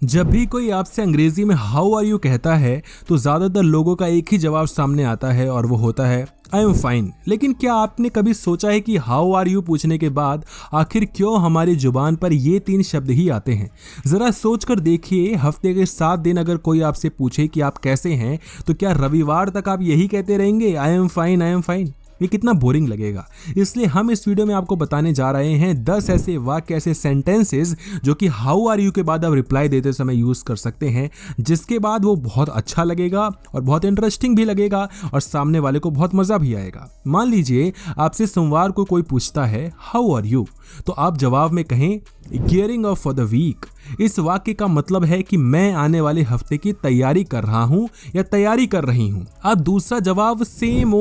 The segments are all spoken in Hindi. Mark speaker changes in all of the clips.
Speaker 1: जब भी कोई आपसे अंग्रेजी में हाउ आर यू कहता है तो ज्यादातर लोगों का एक ही जवाब सामने आता है और वो होता है आई एम फाइन। लेकिन क्या आपने कभी सोचा है कि हाउ आर यू पूछने के बाद आखिर क्यों हमारी जुबान पर ये 3 शब्द ही आते हैं? जरा सोच कर देखिए, हफ्ते के 7 दिन अगर कोई आपसे पूछे कि आप कैसे हैं तो क्या रविवार तक आप यही कहते रहेंगे I am fine I am fine? ये कितना बोरिंग लगेगा। इसलिए हम इस वीडियो में आपको बताने जा रहे हैं 10 ऐसे वाक्य, ऐसे सेंटेंसेस जो कि हाउ आर यू के बाद आप रिप्लाई देते समय यूज कर सकते हैं, जिसके बाद वो बहुत अच्छा लगेगा और बहुत इंटरेस्टिंग भी लगेगा और सामने वाले को बहुत मजा भी आएगा। मान लीजिए आपसे सोमवार को कोई पूछता है हाउ आर यू, तो आप जवाब में कहें gearing up for the week. इस वाक्य का मतलब है कि मैं आने वाले हफ्ते की तैयारी कर रहा हूं या तैयारी कर रही हूं। आप दूसरा जवाब सेम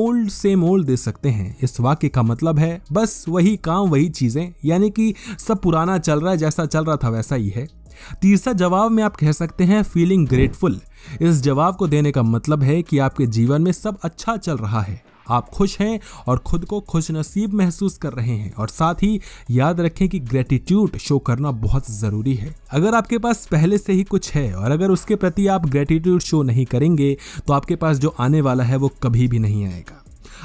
Speaker 1: ओल्ड दे सकते हैं। इस वाक्य का मतलब है बस वही काम वही चीजें, यानी कि सब पुराना चल रहा है, जैसा चल रहा था वैसा ही है। तीसरा जवाब में आप कह सकते हैं फीलिंग ग्रेटफुल। इस जवाब को देने का मतलब है कि आपके जीवन में सब अच्छा चल रहा है, आप खुश हैं और खुद को खुशनसीब महसूस कर रहे हैं। और साथ ही याद रखें कि ग्रेटिट्यूड शो करना बहुत ज़रूरी है। अगर आपके पास पहले से ही कुछ है और अगर उसके प्रति आप ग्रेटिट्यूड शो नहीं करेंगे तो आपके पास जो आने वाला है वो कभी भी नहीं आएगा।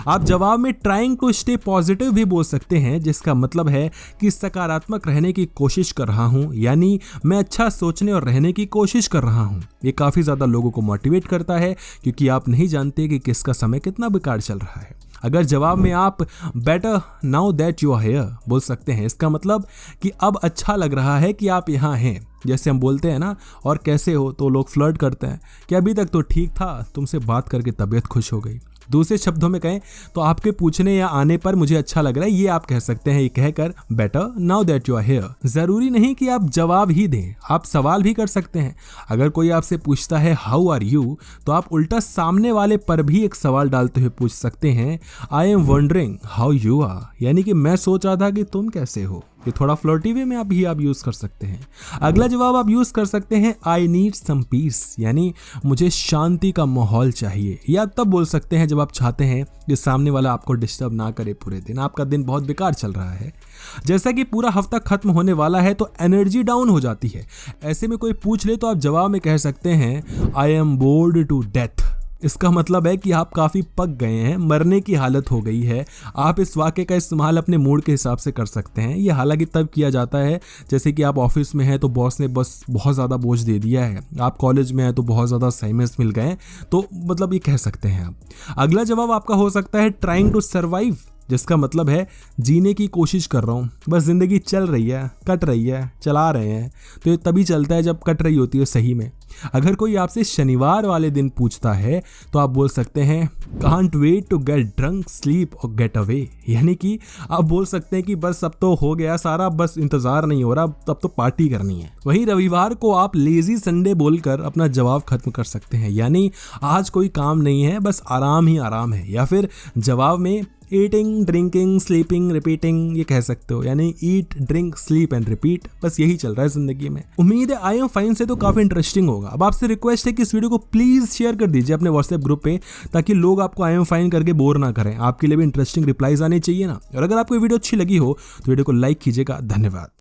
Speaker 1: आप जवाब में ट्राइंग टू स्टे पॉजिटिव भी बोल सकते हैं, जिसका मतलब है कि सकारात्मक रहने की कोशिश कर रहा हूं, यानी मैं अच्छा सोचने और रहने की कोशिश कर रहा हूं। ये काफ़ी ज़्यादा लोगों को मोटिवेट करता है क्योंकि आप नहीं जानते कि किसका समय कितना बेकार चल रहा है। अगर जवाब में आप better now that you are here बोल सकते हैं, इसका मतलब कि अब अच्छा लग रहा है कि आप यहाँ हैं। जैसे हम बोलते हैं ना, और कैसे हो, तो लोग फ्लर्ट करते हैं कि अभी तक तो ठीक था, तुमसे बात करके तबीयत खुश हो गई। दूसरे शब्दों में कहें तो आपके पूछने या आने पर मुझे अच्छा लग रहा है, ये आप कह सकते हैं, ये कहकर better now that you are here. जरूरी नहीं कि आप जवाब ही दें, आप सवाल भी कर सकते हैं। अगर कोई आपसे पूछता है हाउ आर यू तो आप उल्टा सामने वाले पर भी एक सवाल डालते हुए पूछ सकते हैं I am wondering how you are, यानी कि मैं सोच रहा था कि तुम कैसे हो। ये थोड़ा फ्लर्टी वे में आप यूज कर सकते हैं। अगला जवाब आप यूज कर सकते हैं आई नीड सम पीस, यानी मुझे शांति का माहौल चाहिए। ये आप तब बोल सकते हैं जब आप चाहते हैं कि सामने वाला आपको डिस्टर्ब ना करे पूरे दिन, आपका दिन बहुत बेकार चल रहा है। जैसा कि पूरा हफ्ता खत्म होने वाला है तो एनर्जी डाउन हो जाती है। ऐसे में कोई पूछ ले तो आप जवाब में कह सकते हैं I am bored to death. इसका मतलब है कि आप काफ़ी पक गए हैं, मरने की हालत हो गई है। आप इस वाक्य का इस्तेमाल अपने मूड के हिसाब से कर सकते हैं। ये हालांकि तब किया जाता है जैसे कि आप ऑफिस में हैं तो बॉस ने बस बहुत ज़्यादा बोझ दे दिया है, आप कॉलेज में हैं तो बहुत ज़्यादा असाइनमेंट्स मिल गए, तो मतलब ये कह सकते हैं आप। अगला जवाब आपका हो सकता है ट्राइंग टू सर्वाइव, जिसका मतलब है जीने की कोशिश कर रहा हूँ, बस ज़िंदगी चल रही है, कट रही है, चला रहे हैं। तो ये तभी चलता है जब कट रही होती है सही में। अगर कोई आपसे शनिवार वाले दिन पूछता है तो आप बोल सकते हैं can't wait to get drunk sleep और गेट अवे, यानी कि आप बोल सकते हैं कि बस अब तो हो गया सारा, बस इंतजार नहीं हो रहा, तब तो पार्टी करनी है। वहीं रविवार को आप लेजी संडे बोलकर अपना जवाब खत्म कर सकते हैं, यानी आज कोई काम नहीं है, बस आराम ही आराम है। या फिर जवाब में ईटिंग ड्रिंकिंग स्लीपिंग रिपीटिंग ये कह सकते हो, यानी eat drink sleep and repeat, बस यही चल रहा है जिंदगी में। उम्मीद है आई एम फाइन से तो काफी इंटरेस्टिंग होगा। अब आपसे रिक्वेस्ट है कि इस वीडियो को प्लीज शेयर कर दीजिए अपने व्हाट्सएप ग्रुप पे, ताकि लोग आपको आई एम फाइन करके बोर ना करें। आपके लिए भी इंटरेस्टिंग रिप्लाईज आने चाहिए ना। और अगर आपको वीडियो अच्छी लगी हो तो वीडियो को लाइक कीजिएगा। धन्यवाद।